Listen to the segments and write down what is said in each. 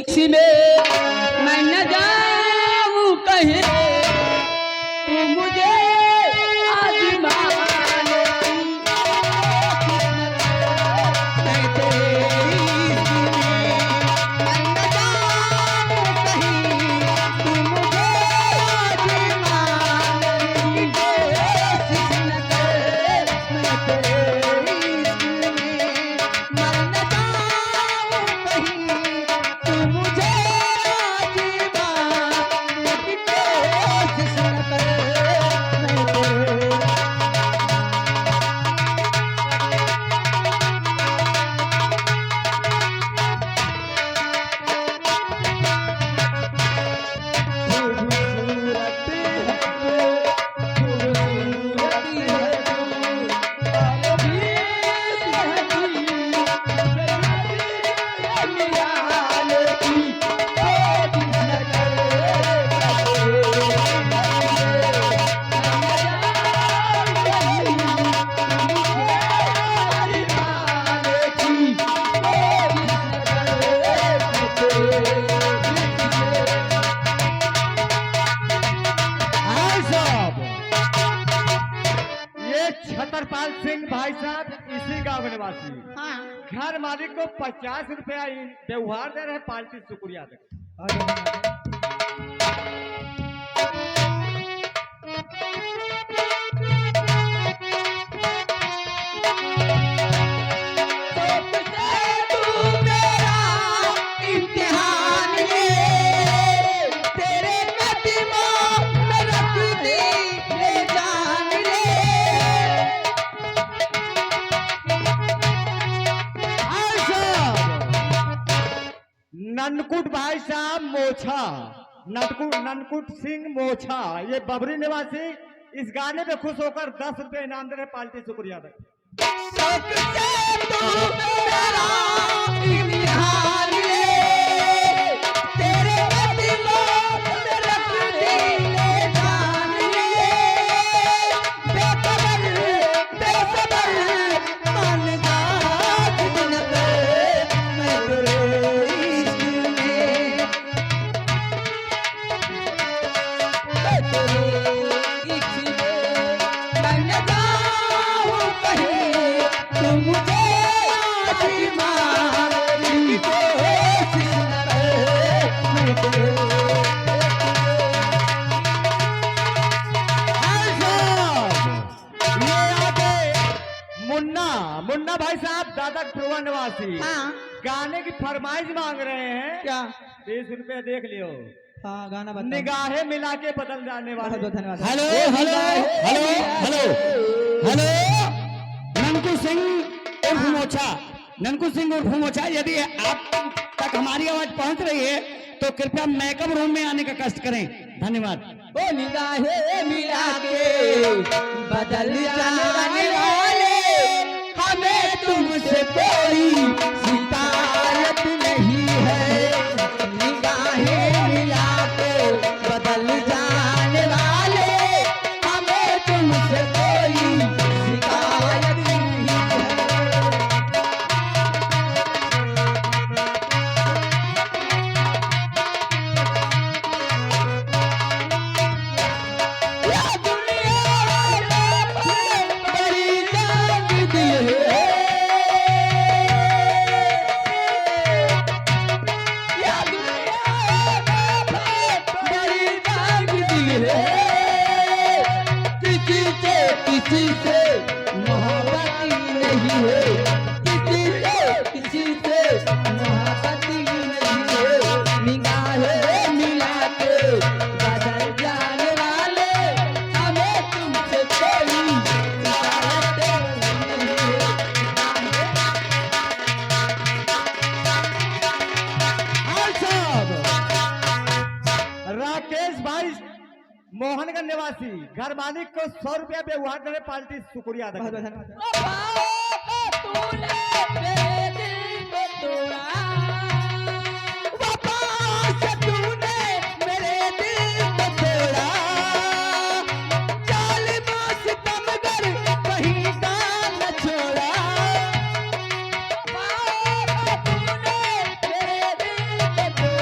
इश्क में मैं न जाऊं कहीं तू मुझे आजमा लेती मैं तेरे इश्क में मैं न जाऊं कहीं तू मुझे आजमा लेती कोशिश न कर मैं तेरे इश्क में मैं न जाऊं कहीं तू मुझे आजमा लेती कोशिश न कर मैं तेरे खूबसूरत है तू खूबसूरत है तू और भी है तू निराले की कोशिश न कर ये छतरपाल सिंह भाई साहब इसी गांव निवासी हाँ घर मालिक को 50 रुपया व्यवहार दे रहे पार्टी शुक्रिया दे। तू मेरा इम्तिहान ले तेरे कदमों में रख दी ये जान ले ननकुट भाई साहब मोछा ननकुट सिंह मोछा ये बबरी निवासी इस गाने पे खुश होकर 10 रुपए इनाम दे रहे पार्टी शुक्रिया दे। शौक से तू मेरा इम्तिहान ले तेरे कदमों में रख दी ये जान ले बेखबर बेखबर मन जात दिन पे मैं तेरे इश्क में मैं तेरे इश्क में मैं न जाऊं कहीं तू मुझे आजमा लेती कोशिश न कर मैं तेरे ये आगे मुन्ना भाई साहब दादा टोवा निवासी हाँ गाने की फरमाइश मांग रहे हैं क्या 30 रुपए देख लियो हाँ गाना बता निगाहें मिला के बदल जाने वाले। बहुत धन्यवाद hello hello hello hello hello Nanku Singh उर्फ मोचा ननकू सिंह उर्फ मोचा यदि आप तक हमारी आवाज पहुंच रही है तो कृपया मेकअप रूम में आने का कष्ट करें। धन्यवाद। ओ निगाहें मिला के बदल जाने वाले हमें तुमसे कोई शिकायत नहीं है निगाहें मिला के बदल जाने वाले हमें तुमसे कोई शिकायत नहीं है या दुनिया बड़ी जंग दिल है या दुनिया बड़ी जंग दिल है किसी से मोहब्बत नहीं है किसी से मोहब्बत नहीं है निगाहें मिला के बदल जाने वाले हमें तुमसे कोई शिकायत नहीं है हाँ साहब राकेश भाई मोहन का निवासी घर मालिक को 100 रुपया व्यवहार दे रहे पार्टी शुक्रिया अदा बहुत करें। धन्यवाद तूने मेरे दिल को तोड़ा वफा से तूने मेरे दिल को तोड़ा जालिमा सितमगर कहीं का न छोड़ा वफा तूने मेरे दिल को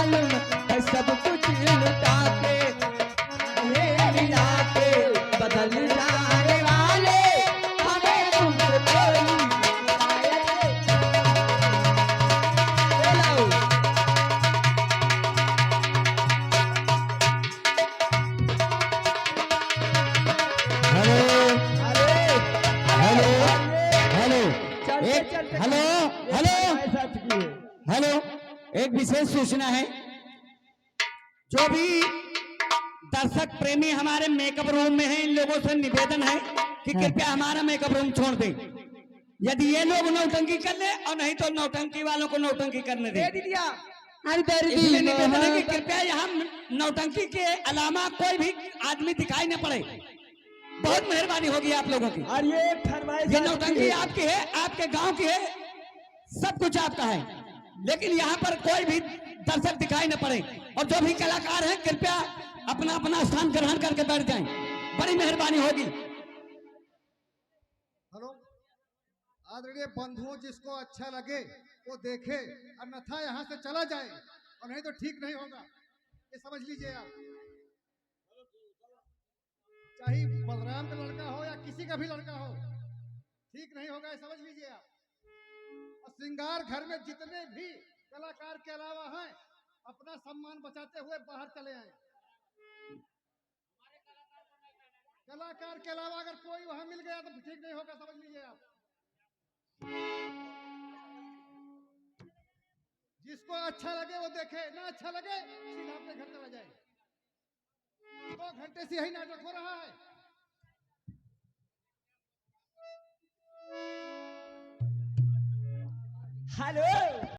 मालूम है सब कुछ लुटा के हमें मिला के बदल जाने वाले हमें तुमसे कोई शिकायत बोलो। हेलो अरे हेलो हेलो चलते एक चलते हेलो हेलो ऐसा की है। हेलो एक विशेष सूचना है। जो भी दर्शक प्रेमी हमारे मेकअप रूम में हैं, इन लोगों से निवेदन है कि कृपया हमारा मेकअप रूम छोड़ दें। यदि ये लोग नौटंकी कर ले और नहीं तो नौटंकी वालों को नौटंकी करने दें। दीदिया अरे दर्दी इसलिए निवेदन है कि कृपया यहाँ नौटंकी के अलावा कोई भी आदमी दिखाई न पड़े। बहुत मेहरबानी होगी आप लोगों की। और ये फरमाइश ये नौटंकी आपकी है, आपके गांव की है, सब कुछ आपका है, लेकिन यहाँ पर कोई भी दर्शक दिखाई न पड़े। और जो भी कलाकार हैं कृपया अपना अपना स्थान ग्रहण करके बैठ जाएं, बड़ी मेहरबानी होगी। हेलो आदरणीय बंधुओं, जिसको अच्छा लगे वो देखे, अन्यथा यहाँ से चला जाए, और नहीं तो ठीक नहीं होगा, ये समझ लीजिए आप। चाहे बलराम का लड़का हो या किसी का भी लड़का हो, ठीक नहीं होगा, ये समझ लीजिए आप। और श्रृंगार घर में जितने भी कलाकार के अलावा हैं, अपना सम्मान बचाते हुए बाहर चले आए। कलाकार के अलावा अगर कोई वहां मिल गया तो ठीक नहीं होगा, समझ लीजिए आप। जिसको अच्छा लगे वो देखे, ना अच्छा लगे सीधा अपने घर चला जाए। 2 घंटे से यही नाटक हो रहा है। हेलो